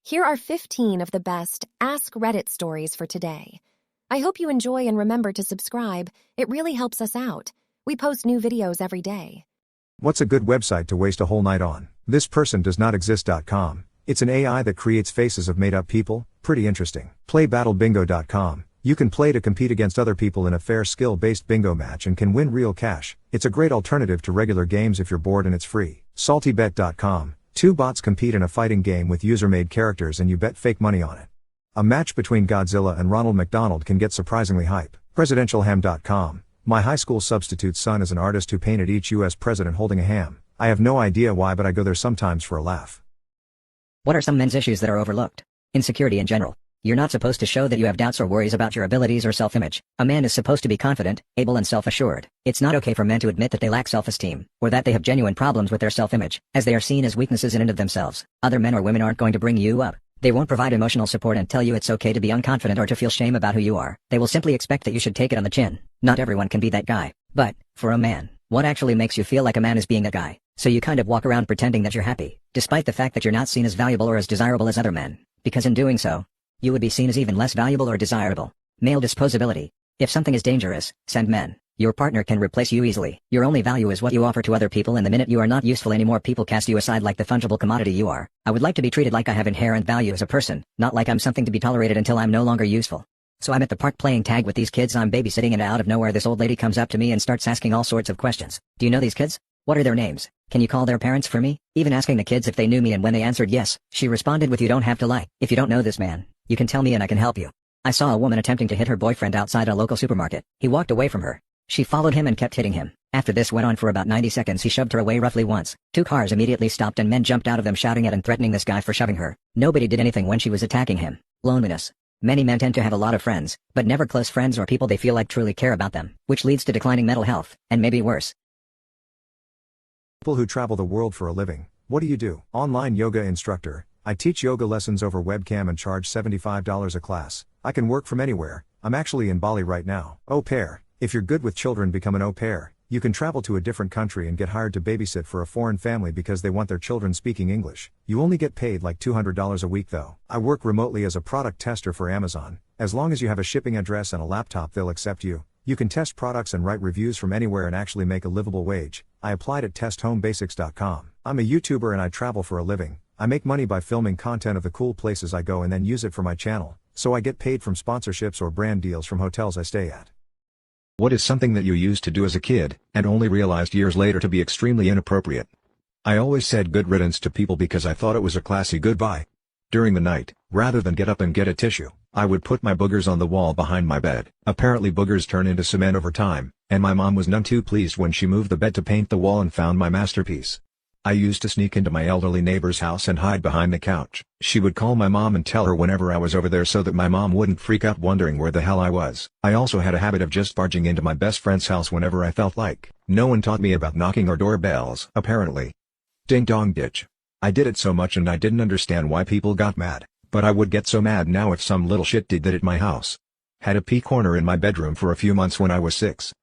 Here are 15 of the best Ask Reddit stories for today. I hope you enjoy and remember to subscribe. It really helps us out. We post new videos every day. What's a good website to waste a whole night on? This person does not exist.com. It's an AI that creates faces of made-up people. Pretty interesting. Playbattlebingo.com. You can play to compete against other people in a fair skill-based bingo match and can win real cash. It's a great alternative to regular games if you're bored, and it's free. Saltybet.com. Two bots compete in a fighting game with user-made characters and you bet fake money on it. A match between Godzilla and Ronald McDonald can get surprisingly hype. Presidentialham.com. My high school substitute's son is an artist who painted each US president holding a ham. I have no idea why, but I go there sometimes for a laugh. What are some men's issues that are overlooked? Insecurity in general. You're not supposed to show that you have doubts or worries about your abilities or self-image. A man is supposed to be confident, able and self-assured. It's not okay for men to admit that they lack self-esteem, or that they have genuine problems with their self-image, as they are seen as weaknesses in and of themselves. Other men or women aren't going to bring you up. They won't provide emotional support and tell you it's okay to be unconfident or to feel shame about who you are. They will simply expect that you should take it on the chin. Not everyone can be that guy. But, for a man, what actually makes you feel like a man is being that guy? So you kind of walk around pretending that you're happy, despite the fact that you're not seen as valuable or as desirable as other men. Because in doing so, you would be seen as even less valuable or desirable. Male disposability. If something is dangerous, send men. Your partner can replace you easily. Your only value is what you offer to other people, and the minute you are not useful anymore, people cast you aside like the fungible commodity you are. I would like to be treated like I have inherent value as a person, not like I'm something to be tolerated until I'm no longer useful. So I'm at the park playing tag with these kids I'm babysitting, and out of nowhere this old lady comes up to me and starts asking all sorts of questions. Do you know these kids? What are their names? Can you call their parents for me? Even asking the kids if they knew me, and when they answered yes, she responded with, "You don't have to lie. If you don't know this man, you can tell me and I can help you." I saw a woman attempting to hit her boyfriend outside a local supermarket. He walked away from her. She followed him and kept hitting him. After this went on for about 90 seconds, he shoved her away roughly once. Two cars immediately stopped and men jumped out of them shouting at and threatening this guy for shoving her. Nobody did anything when she was attacking him. Loneliness. Many men tend to have a lot of friends, but never close friends or people they feel like truly care about them, which leads to declining mental health, and maybe worse. People who travel the world for a living. What do? Online yoga instructor. I teach yoga lessons over webcam and charge $75 a class. I can work from anywhere. I'm actually in Bali right now. Au pair. If you're good with children, become an au pair. You can travel to a different country and get hired to babysit for a foreign family because they want their children speaking English. You only get paid like $200 a week though. I work remotely as a product tester for Amazon. As long as you have a shipping address and a laptop, they'll accept you. You can test products and write reviews from anywhere and actually make a livable wage. I applied at testhomebasics.com. I'm a YouTuber and I travel for a living. I make money by filming content of the cool places I go and then use it for my channel, so I get paid from sponsorships or brand deals from hotels I stay at. What is something that you used to do as a kid, and only realized years later to be extremely inappropriate? I always said good riddance to people because I thought it was a classy goodbye. During the night, rather than get up and get a tissue, I would put my boogers on the wall behind my bed. Apparently boogers turn into cement over time, and my mom was none too pleased when she moved the bed to paint the wall and found my masterpiece. I used to sneak into my elderly neighbor's house and hide behind the couch. She would call my mom and tell her whenever I was over there so that my mom wouldn't freak out wondering where the hell I was. I also had a habit of just barging into my best friend's house whenever I felt like. No one taught me about knocking or doorbells, apparently. Ding dong ditch. I did it so much and I didn't understand why people got mad, but I would get so mad now if some little shit did that at my house. Had a pee corner in my bedroom for a few months when I was 6.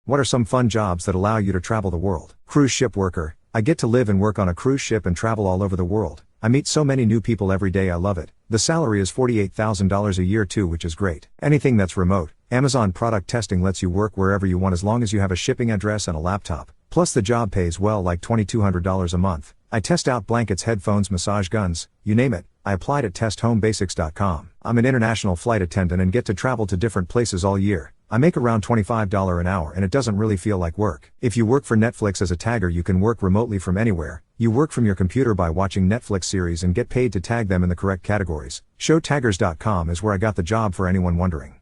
What are some fun jobs that allow you to travel the world? Cruise ship worker. I get to live and work on a cruise ship and travel all over the world. I meet so many new people every day, I love it. The salary is $48,000 a year too, which is great. Anything that's remote. Amazon product testing lets you work wherever you want as long as you have a shipping address and a laptop. Plus the job pays well, like $2,200 a month. I test out blankets, headphones, massage guns, you name it. I applied at testhomebasics.com. I'm an international flight attendant and get to travel to different places all year. I make around $25 an hour and it doesn't really feel like work. If you work for Netflix as a tagger, you can work remotely from anywhere. You work from your computer by watching Netflix series and get paid to tag them in the correct categories. Showtaggers.com is where I got the job, for anyone wondering.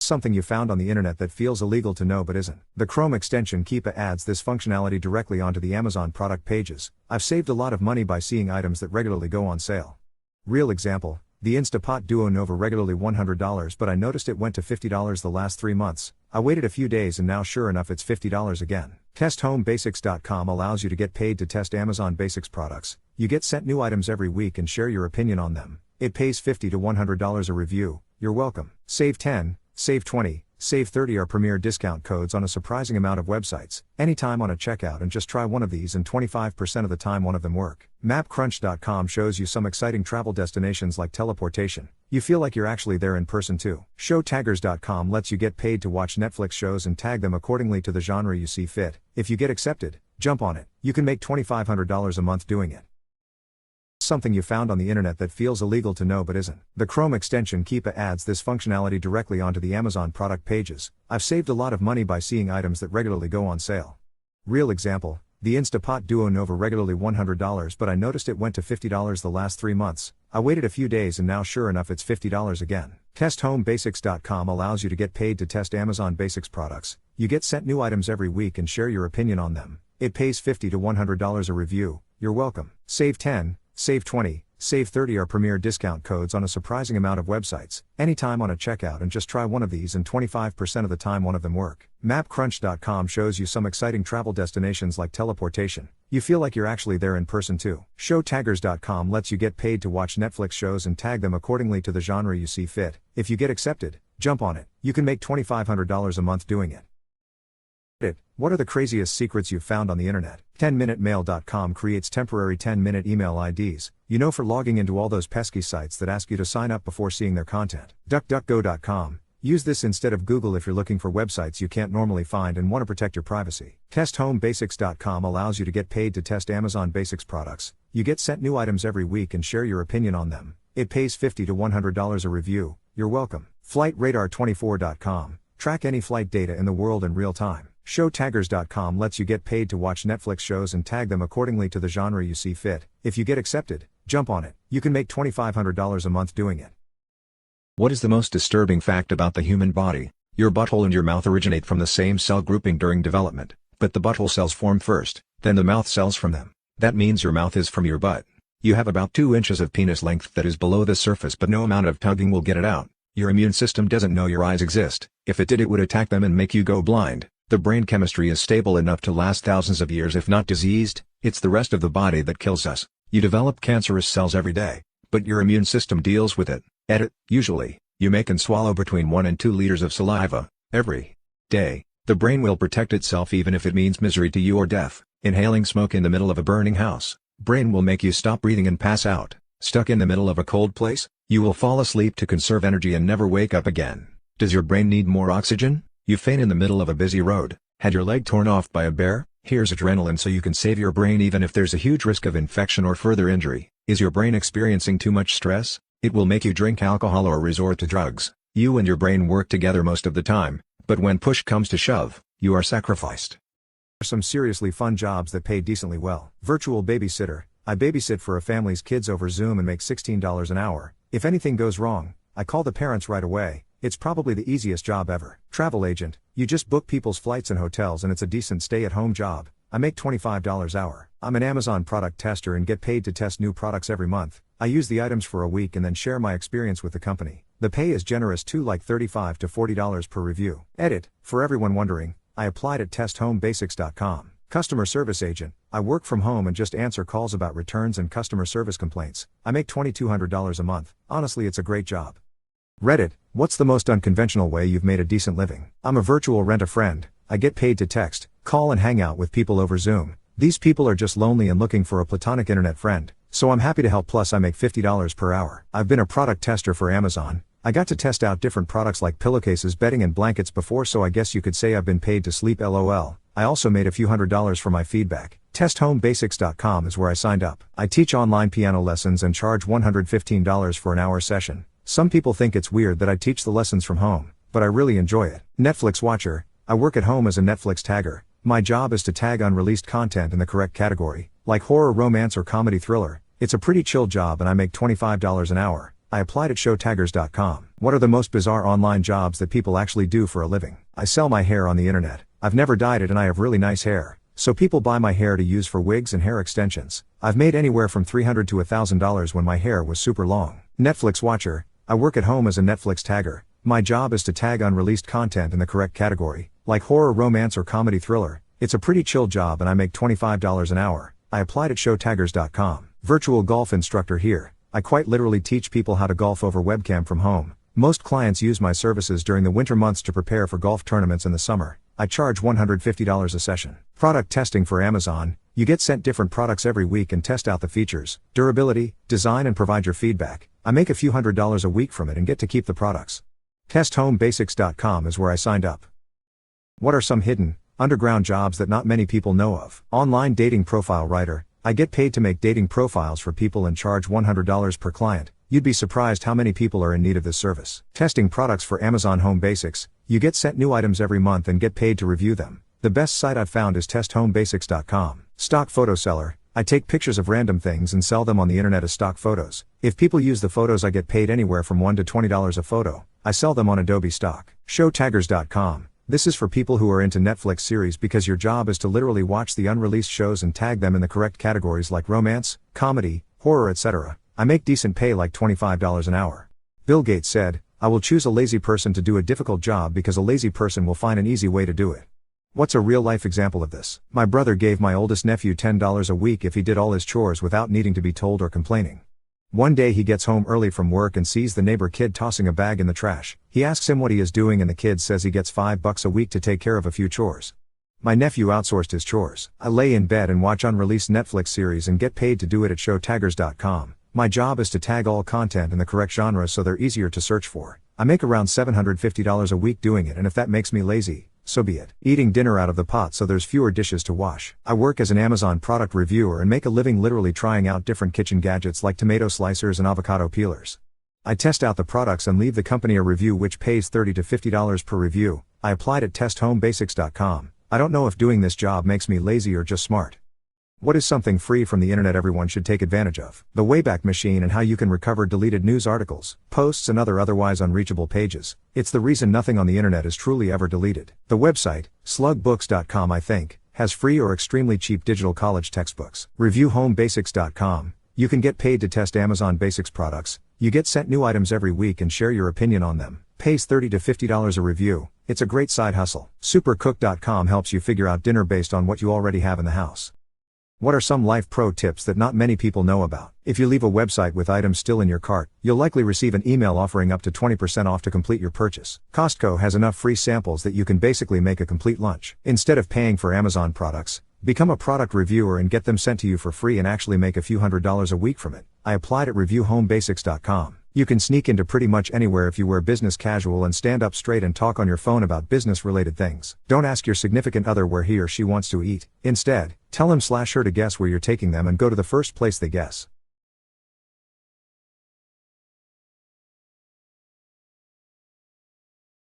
Something you found on the internet that feels illegal to know but isn't. The Chrome extension Keepa adds this functionality directly onto the Amazon product pages. I've saved a lot of money by seeing items that regularly go on sale. Real example. The Instapot Duo Nova regularly $100, but I noticed it went to $50 the last 3 months. I waited a few days and now sure enough it's $50 again. TestHomeBasics.com allows you to get paid to test Amazon Basics products. You get sent new items every week and share your opinion on them. It pays $50 to $100 a review. You're welcome. Save 10, save 20, save 30 are premier discount codes on a surprising amount of websites, anytime on a checkout, and just try one of these and 25% of the time one of them work. Mapcrunch.com shows you some exciting travel destinations like teleportation. You feel like you're actually there in person too. Showtaggers.com lets you get paid to watch Netflix shows and tag them accordingly to the genre you see fit. If you get accepted, jump on it. You can make $2,500 a month doing it. Something you found on the internet that feels illegal to know but isn't. The Chrome extension Keepa adds this functionality directly onto the Amazon product pages. I've saved a lot of money by seeing items that regularly go on sale. Real example, the Instapot Duo Nova regularly $100, but I noticed it went to $50 the last 3 months. I waited a few days and now sure enough it's $50 again. TestHomeBasics.com allows you to get paid to test Amazon Basics products. You get sent new items every week and share your opinion on them. It pays $50 to $100 a review. You're welcome. Save 10, save 20, save 30 are premier discount codes on a surprising amount of websites, anytime on a checkout, and just try one of these and 25% of the time one of them work. Mapcrunch.com shows you some exciting travel destinations like teleportation. You feel like you're actually there in person too. Showtaggers.com lets you get paid to watch Netflix shows and tag them accordingly to the genre you see fit. If you get accepted, jump on it. You can make $2,500 a month doing it. What are the craziest secrets you've found on the internet? 10minutemail.com creates temporary 10-minute email IDs, for logging into all those pesky sites that ask you to sign up before seeing their content. DuckDuckGo.com. Use this instead of Google if you're looking for websites you can't normally find and want to protect your privacy. TestHomeBasics.com allows you to get paid to test Amazon Basics products. You get sent new items every week and share your opinion on them. It pays $50 to $100 a review. You're welcome. FlightRadar24.com. Track any flight data in the world in real time. Showtaggers.com lets you get paid to watch Netflix shows and tag them accordingly to the genre you see fit. If you get accepted, jump on it. You can make $2,500 a month doing it. What is the most disturbing fact about the human body? Your butthole and your mouth originate from the same cell grouping during development, but the butthole cells form first, then the mouth cells from them. That means your mouth is from your butt. You have about 2 inches of penis length that is below the surface, but no amount of tugging will get it out. Your immune system doesn't know your eyes exist. If it did, it would attack them and make you go blind. The brain chemistry is stable enough to last thousands of years if not diseased. It's the rest of the body that kills us. You develop cancerous cells every day, but your immune system deals with it. Usually, you make and swallow between 1 and 2 liters of saliva every day. The brain will protect itself even if it means misery to you or death. Inhaling smoke in the middle of a burning house. Brain will make you stop breathing and pass out. Stuck in the middle of a cold place? You will fall asleep to conserve energy and never wake up again. Does your brain need more oxygen? You faint in the middle of a busy road. Had your leg torn off by a bear? Here's adrenaline so you can save your brain even if there's a huge risk of infection or further injury. Is your brain experiencing too much stress? It will make you drink alcohol or resort to drugs. You and your brain work together most of the time, but when push comes to shove, you are sacrificed. Some seriously fun jobs that pay decently well. Virtual babysitter. I babysit for a family's kids over Zoom and make $16 an hour. If anything goes wrong, I call the parents right away. It's probably the easiest job ever. Travel agent. You just book people's flights and hotels and it's a decent stay-at-home job. I make $25 an hour. I'm an Amazon product tester and get paid to test new products every month. I use the items for a week and then share my experience with the company. The pay is generous too, like $35 to $40 per review. For everyone wondering, I applied at testhomebasics.com. Customer service agent. I work from home and just answer calls about returns and customer service complaints. I make $2,200 a month. Honestly, it's a great job. Reddit. What's the most unconventional way you've made a decent living? I'm a virtual rent-a-friend. I get paid to text, call and hang out with people over Zoom. These people are just lonely and looking for a platonic internet friend, so I'm happy to help, plus I make $50 per hour. I've been a product tester for Amazon. I got to test out different products like pillowcases, bedding and blankets before, so I guess you could say I've been paid to sleep, lol. I also made a few $100s for my feedback. TestHomeBasics.com is where I signed up. I teach online piano lessons and charge $115 for an hour session. Some people think it's weird that I teach the lessons from home, but I really enjoy it. Netflix watcher. I work at home as a Netflix tagger. My job is to tag unreleased content in the correct category, like horror, romance or comedy thriller. It's a pretty chill job and I make $25 an hour. I applied at showtaggers.com. What are the most bizarre online jobs that people actually do for a living? I sell my hair on the internet. I've never dyed it and I have really nice hair, so people buy my hair to use for wigs and hair extensions. I've made anywhere from $300 to $1,000 when my hair was super long. Netflix watcher. I work at home as a Netflix tagger. My job is to tag unreleased content in the correct category, like horror, romance or comedy thriller. It's a pretty chill job and I make $25 an hour. I applied at showtaggers.com. Virtual golf instructor here. I quite literally teach people how to golf over webcam from home. Most clients use my services during the winter months to prepare for golf tournaments in the summer. I charge $150 a session. Product testing for Amazon. You get sent different products every week and test out the features, durability, design and provide your feedback. I make a few $100s a week from it and get to keep the products. TestHomeBasics.com is where I signed up. What are some hidden, underground jobs that not many people know of? Online dating profile writer. I get paid to make dating profiles for people and charge $100 per client. You'd be surprised how many people are in need of this service. Testing products for Amazon Home Basics. You get sent new items every month and get paid to review them. The best site I've found is testhomebasics.com. Stock photo seller. I take pictures of random things and sell them on the internet as stock photos. If people use the photos, I get paid anywhere from $1 to $20 a photo. I sell them on Adobe Stock. Showtaggers.com. This is for people who are into Netflix series because your job is to literally watch the unreleased shows and tag them in the correct categories like romance, comedy, horror, etc. I make decent pay, like $25 an hour. Bill Gates said, "I will choose a lazy person to do a difficult job because a lazy person will find an easy way to do it." What's a real-life example of this? My brother gave my oldest nephew $10 a week if he did all his chores without needing to be told or complaining. One day he gets home early from work and sees the neighbor kid tossing a bag in the trash. He asks him what he is doing and the kid says he gets $5 a week to take care of a few chores. My nephew outsourced his chores. I lay in bed and watch unreleased Netflix series and get paid to do it at showtaggers.com. My job is to tag all content in the correct genre so they're easier to search for. I make around $750 a week doing it, and if that makes me lazy, so be it. Eating dinner out of the pot so there's fewer dishes to wash. I work as an Amazon product reviewer and make a living literally trying out different kitchen gadgets like tomato slicers and avocado peelers. I test out the products and leave the company a review which pays $30 to $50 per review. I applied at testhomebasics.com. I don't know if doing this job makes me lazy or just smart. What is something free from the internet everyone should take advantage of? The Wayback Machine and how you can recover deleted news articles, posts and other otherwise unreachable pages. It's the reason nothing on the internet is truly ever deleted. The website, slugbooks.com, I think, has free or extremely cheap digital college textbooks. Reviewhomebasics.com. You can get paid to test Amazon Basics products. You get sent new items every week and share your opinion on them. Pays $30 to $50 a review. It's a great side hustle. Supercook.com helps you figure out dinner based on what you already have in the house. What are some life pro tips that not many people know about? If you leave a website with items still in your cart, you'll likely receive an email offering up to 20% off to complete your purchase. Costco has enough free samples that you can basically make a complete lunch. Instead of paying for Amazon products, become a product reviewer and get them sent to you for free and actually make a few $100s a week from it. I applied at reviewhomebasics.com. You can sneak into pretty much anywhere if you wear business casual and stand up straight and talk on your phone about business-related things. Don't ask your significant other where he or she wants to eat. Instead, tell him/her to guess where you're taking them and go to the first place they guess.